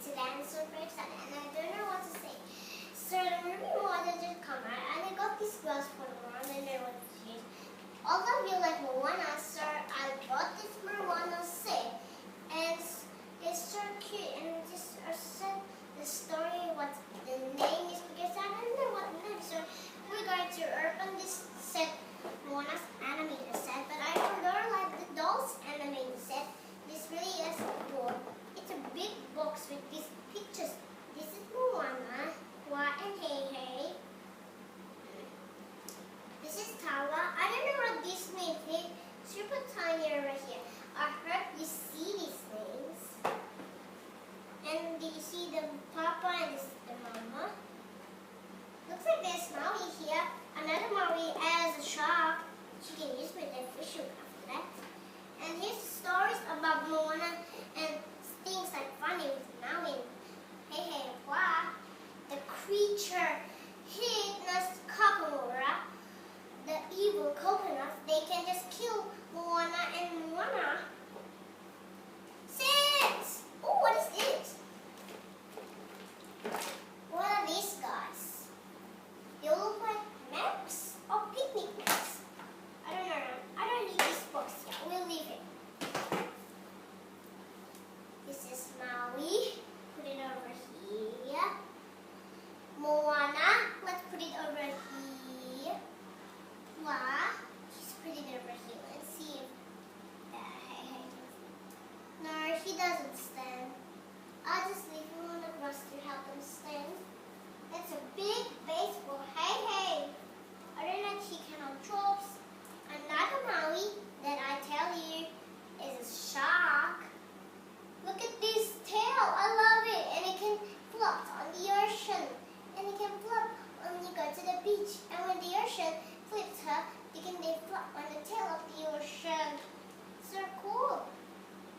today. I'm super excited and I don't know what to say. So the movie Moana just come out and I got these gloves for Moana and I want to use. All of you like Moana, so I bought this Moana set and it's so cute and just said the story, what the name is because I don't know what the name is. So we're going to open this set, Moana's animated set, but I don't like the dolls animated set. This really is cool. It's a big box with these pictures. This is Moana, Wa and Hey Hey. This is Tawa. I don't know what this means. It's super tiny over here. I hope you see these things. And do you see the papa and this is the mama? Looks like there's Maui here. Another Maui as a shark. She can use with a fish hook after that. And here's the stories about Moana and things like funny with Maui. Hey Hey Wa. The creature hidden Kakamora. The evil coconut. They can just kill Moana and Moana. Six! Oh, what is this? What are these guys? They look like maps or picnic maps. I don't know. I don't need this box yet. We'll leave it. This is Maui. Put it over here. Moana. Let's put it over here. Wa. Just put it over here. Let's see if no, he doesn't stand. I'll just leave him on the grass to help him stand. That's a big baseball. Hey, hey. I don't know if he can on tropes. Another Maui that I tell you is a shark. Look at this tail. I love it. And it can float on the ocean. And it can float when you go to the beach. And when the ocean flips her, they float on the tail of the ocean. So cool.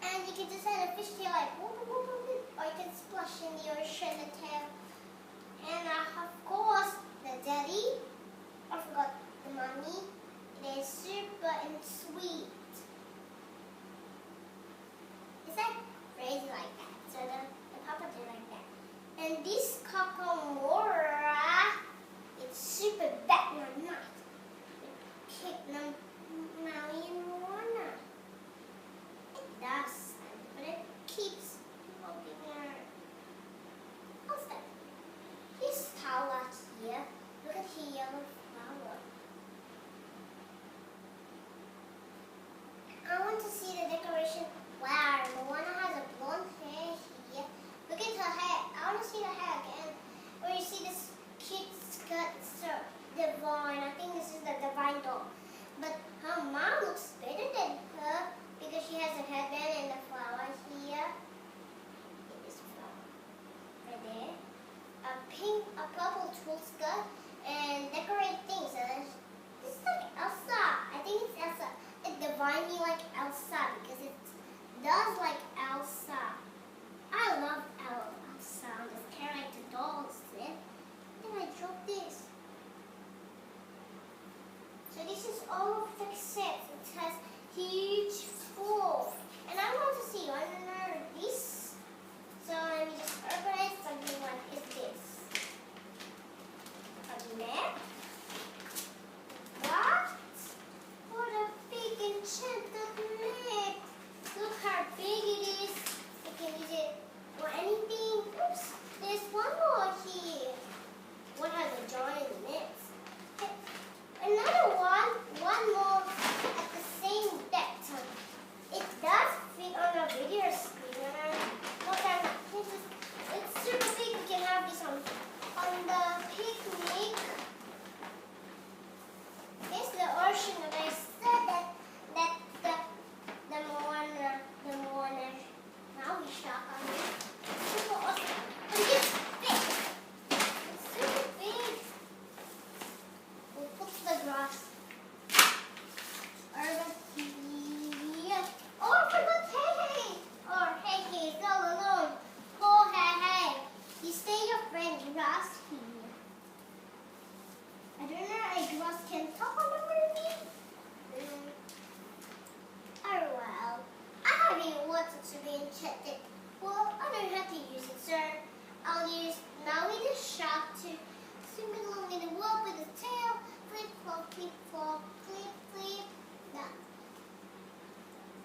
And you can just have a fish tail like whoop, whoop, whoop, whoop, or you can splash in the ocean the tail. And of course, the daddy, I forgot the mommy, it is super and sweet. It's like crazy like that, so the papa did like that. And this Kakamora, it's super bad and nice. It kicked Maui and Moana. Does, but it keeps moving her. What's that? Here's Tawa here. Look at the yellow flower. I want to see the decoration. Wow, Moana has a blonde hair here. Look at her hair. I want to see the hair again. Where you see this cute skirt, so divine. I think this is the divine doll. But her mom looks better than her. Because she has a headband and a flower here. This flower right there. A purple tulle skirt and decorate things. This is like Elsa. I think it's Elsa. It divined me like Elsa because it does like Elsa. I love Elsa. I'm just carrying the dolls there. Then I dropped this. So this is all of the sets. It has huge full. And I want to see under this. So let me just open it. So what is this? A map? What? What a big enchanted map. Look how big it is. You can use it for anything. Oops, there's one more here. What has a giant map? Another one more at the same depth. It does fit on a video screen. It's super big. We can have this on the picnic. It's the ocean that I said that the Moana Maui shark on it. It's super awesome. And it's big. It's super big. We'll put the grass over here. Oh, I forgot Hey Hey. Or Hey Hey is all alone. Oh, Hey Hey. You stay your friend grass here. I don't know if grass can talk on the movie. Oh well. I haven't wanted to be enchanted. Well, I know how to use it, so I'll use Maui the shark to swim along in the water with his tail. Flip, flop, flip, flop, flip, flip. Now,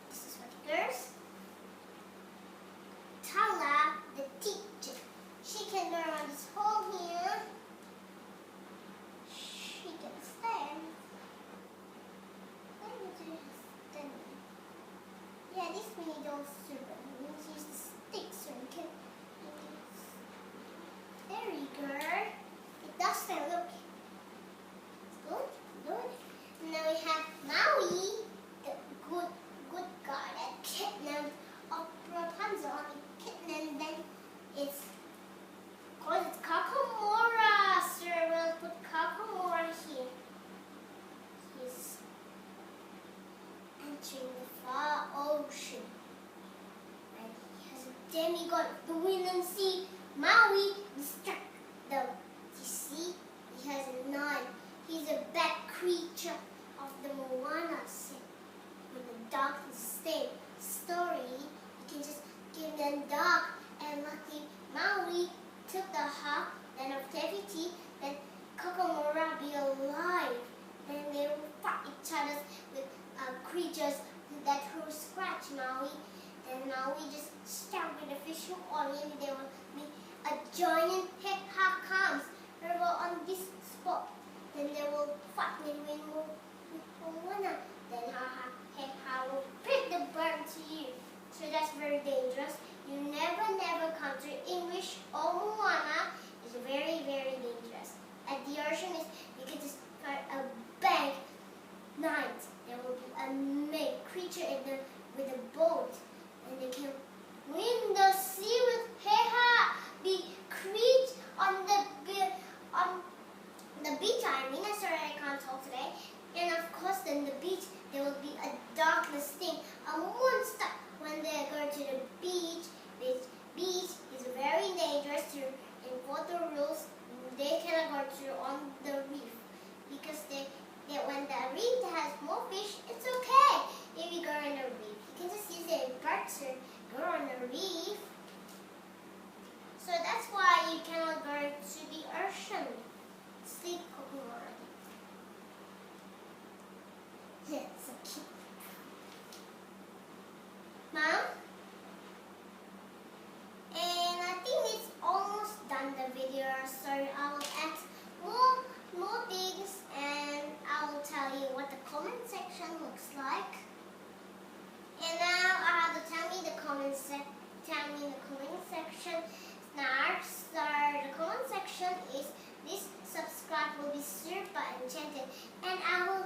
this is what it goes. Tala, the teacher. She can go around this hole here. She can stand. Let me do stand. Yeah, this mini doll super. We need to use the stick so we can. There we go. It does stand. Look. It's good. Good. And now we have Maui, the good guy that kidnapped Rapunzel. And then it's called Kakamora. So we'll put Kakamora here. He's entering the far ocean. And he has a demigod of the wind and sea. Maui distract them. You see, he has a knife. He's a bad creature of the Moana scene. When the darkness stay story, you can just give them dark. And luckily, Maui took the heart then of Tefiti, then Kakamora be alive. Then they will fight each other with creatures that will scratch Maui. Then Maui just stab with a fish oil. Maybe there will be a giant hedgehog comes over on this spot. Then they will fight with Moana. Then hedgehog will pick the bird to you. So that's very dangerous. You never come to English or Moana. It's very, very dangerous. At the ocean, you can just find a big night. There will be a main creature with a boat, and they can win the sea with be create on the beach. I'm sorry I can't talk today. And of course, then the beach there will be a darkness thing, a monster. When they go to the beach, this beach is very dangerous to enforce the rules. They cannot go to on the reef because when the reef has more fish, it's okay if you go on the reef. You can just use a boat to go on the reef. So that's why you cannot go to the ocean. Sleep Kokumora. Yeah, so cute. Mom? And I think it's almost done the video, so I will add more things and I will tell you what the comment section looks like. And now I have to tell me in the comment section now. So the comment section is this subscribe will be super enchanted, and I will